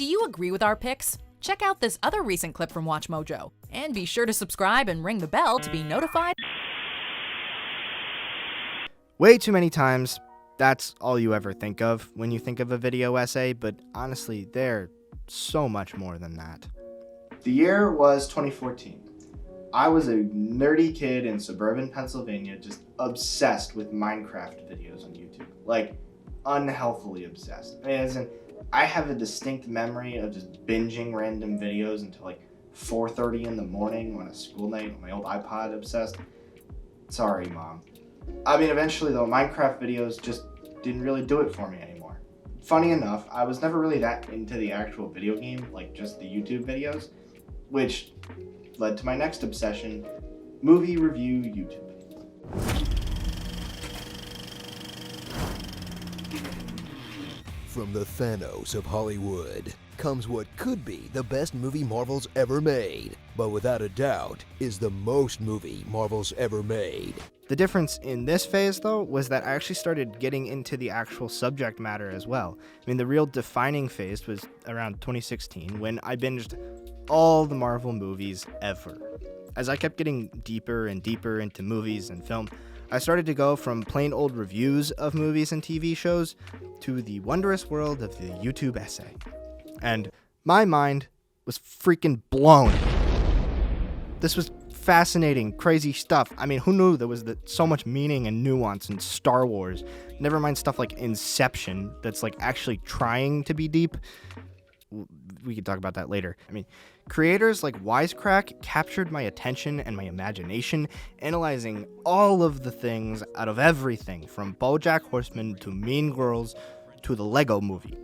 Do you agree with our picks? Check out this other recent clip from WatchMojo, and be sure to subscribe and ring the bell to be notified. Way too many times, that's all you ever think of when you think of a video essay, but honestly, they're so much more than that. The year was 2014. I was a nerdy kid in suburban Pennsylvania, just obsessed with Minecraft videos on YouTube. Like, unhealthily obsessed. I have a distinct memory of just binging random videos until like 4:30 in the morning on a school night on my old iPod, obsessed. Sorry, Mom. Eventually though, Minecraft videos just didn't really do it for me anymore. Funny enough, I was never really that into the actual video game, like just the YouTube videos, which led to my next obsession, movie review YouTube. From the Thanos of Hollywood comes what could be the best movie Marvel's ever made, but without a doubt is the most movie Marvel's ever made. The difference in this phase, though, was that I actually started getting into the actual subject matter as well. The real defining phase was around 2016 when I binged all the Marvel movies ever. As I kept getting deeper and deeper into movies and film, I started to go from plain old reviews of movies and TV shows to the wondrous world of the YouTube essay. And my mind was freaking blown. This was fascinating, crazy stuff. Who knew there was so much meaning and nuance in Star Wars? Never mind stuff like Inception that's like actually trying to be deep. We could talk about that later. Creators like Wisecrack captured my attention and my imagination, analyzing all of the things out of everything from BoJack Horseman to Mean Girls to the Lego Movie.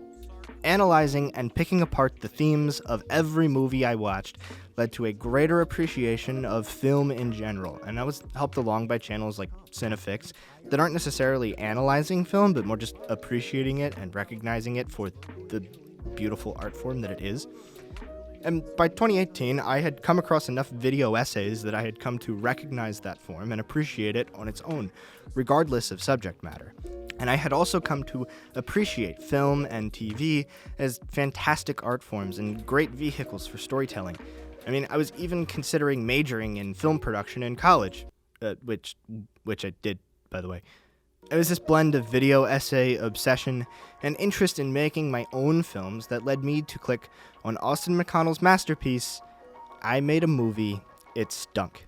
Analyzing and picking apart the themes of every movie I watched led to a greater appreciation of film in general, and that was helped along by channels like Cinefix that aren't necessarily analyzing film, but more just appreciating it and recognizing it for the beautiful art form that it is. And by 2018, I had come across enough video essays that I had come to recognize that form and appreciate it on its own, regardless of subject matter. And I had also come to appreciate film and TV as fantastic art forms and great vehicles for storytelling. I was even considering majoring in film production in college, which I did, by the way. It was this blend of video essay, obsession, and interest in making my own films that led me to click on Austin McConnell's masterpiece, I Made a Movie, It Stunk,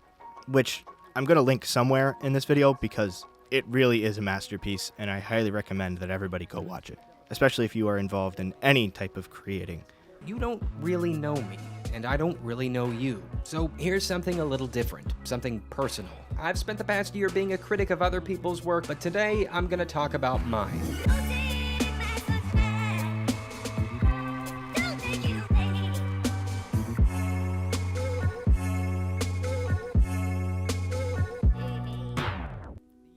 which I'm going to link somewhere in this video because it really is a masterpiece, and I highly recommend that everybody go watch it, especially if you are involved in any type of creating. You don't really know me, and I don't really know you. So here's something a little different, something personal. I've spent the past year being a critic of other people's work, but today I'm gonna talk about mine.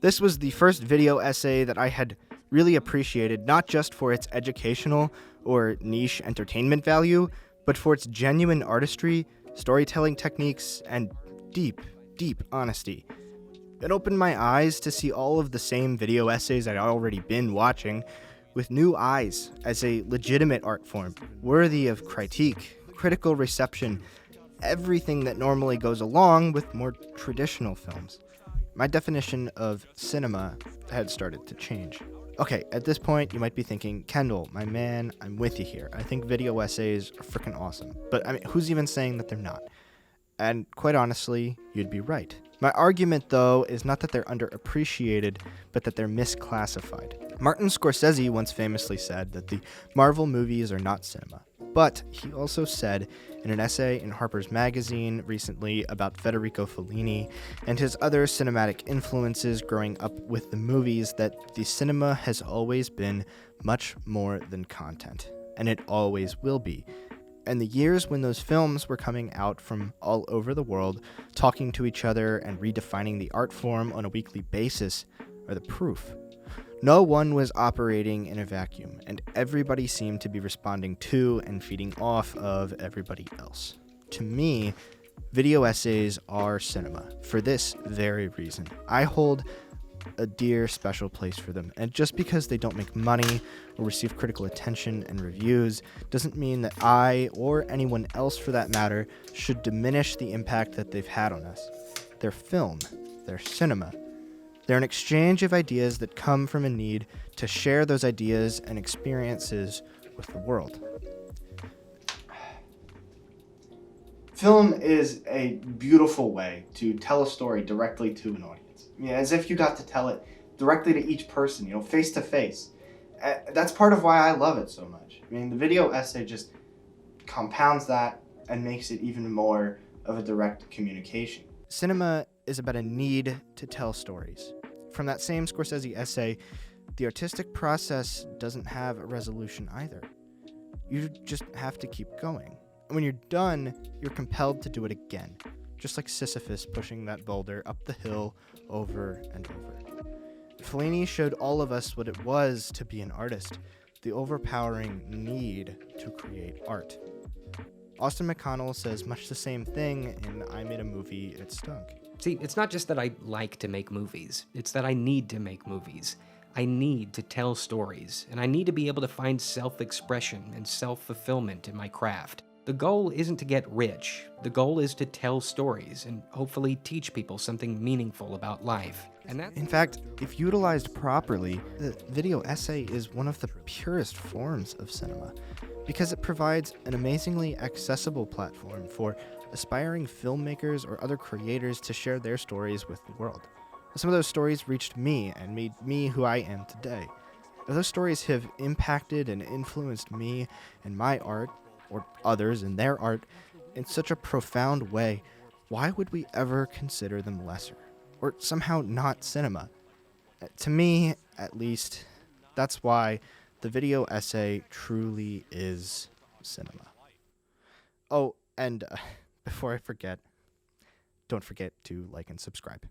This was the first video essay that I had really appreciated, not just for its educational or niche entertainment value, but for its genuine artistry, storytelling techniques, and deep, deep honesty. It opened my eyes to see all of the same video essays I'd already been watching with new eyes as a legitimate art form, worthy of critique, critical reception, everything that normally goes along with more traditional films. My definition of cinema had started to change. Okay, at this point, you might be thinking, Kendall, my man, I'm with you here. I think video essays are freaking awesome. But who's even saying that they're not? And quite honestly, you'd be right. My argument, though, is not that they're underappreciated, but that they're misclassified. Martin Scorsese once famously said that the Marvel movies are not cinema. But he also said in an essay in Harper's Magazine recently about Federico Fellini and his other cinematic influences growing up with the movies that the cinema has always been much more than content, and it always will be. And the years when those films were coming out from all over the world, talking to each other and redefining the art form on a weekly basis are the proof. No one was operating in a vacuum, and everybody seemed to be responding to and feeding off of everybody else. To me, video essays are cinema for this very reason. I hold a dear special place for them. And just because they don't make money or receive critical attention and reviews doesn't mean that I, or anyone else for that matter, should diminish the impact that they've had on us. They're film, they're cinema. They're an exchange of ideas that come from a need to share those ideas and experiences with the world. Film is a beautiful way to tell a story directly to an audience. I mean, as if you got to tell it directly to each person, face to face. That's part of why I love it so much. I mean, the video essay just compounds that and makes it even more of a direct communication. Cinema is about a need to tell stories. From that same Scorsese essay, the artistic process doesn't have a resolution either. You just have to keep going. And when you're done, you're compelled to do it again, just like Sisyphus pushing that boulder up the hill over and over. Fellini showed all of us what it was to be an artist, the overpowering need to create art. Austin McConnell says much the same thing in I Made a Movie, It Stunk. See, it's not just that I like to make movies, it's that I need to make movies. I need to tell stories, and I need to be able to find self-expression and self-fulfillment in my craft. The goal isn't to get rich. The goal is to tell stories and hopefully teach people something meaningful about life. In fact, if utilized properly, the video essay is one of the purest forms of cinema because it provides an amazingly accessible platform for aspiring filmmakers or other creators to share their stories with the world. Some of those stories reached me and made me who I am today. If those stories have impacted and influenced me and my art, or others in their art, in such a profound way, why would we ever consider them lesser? Or somehow not cinema? To me, at least, that's why the video essay truly is cinema. Oh, and before I forget, don't forget to like and subscribe.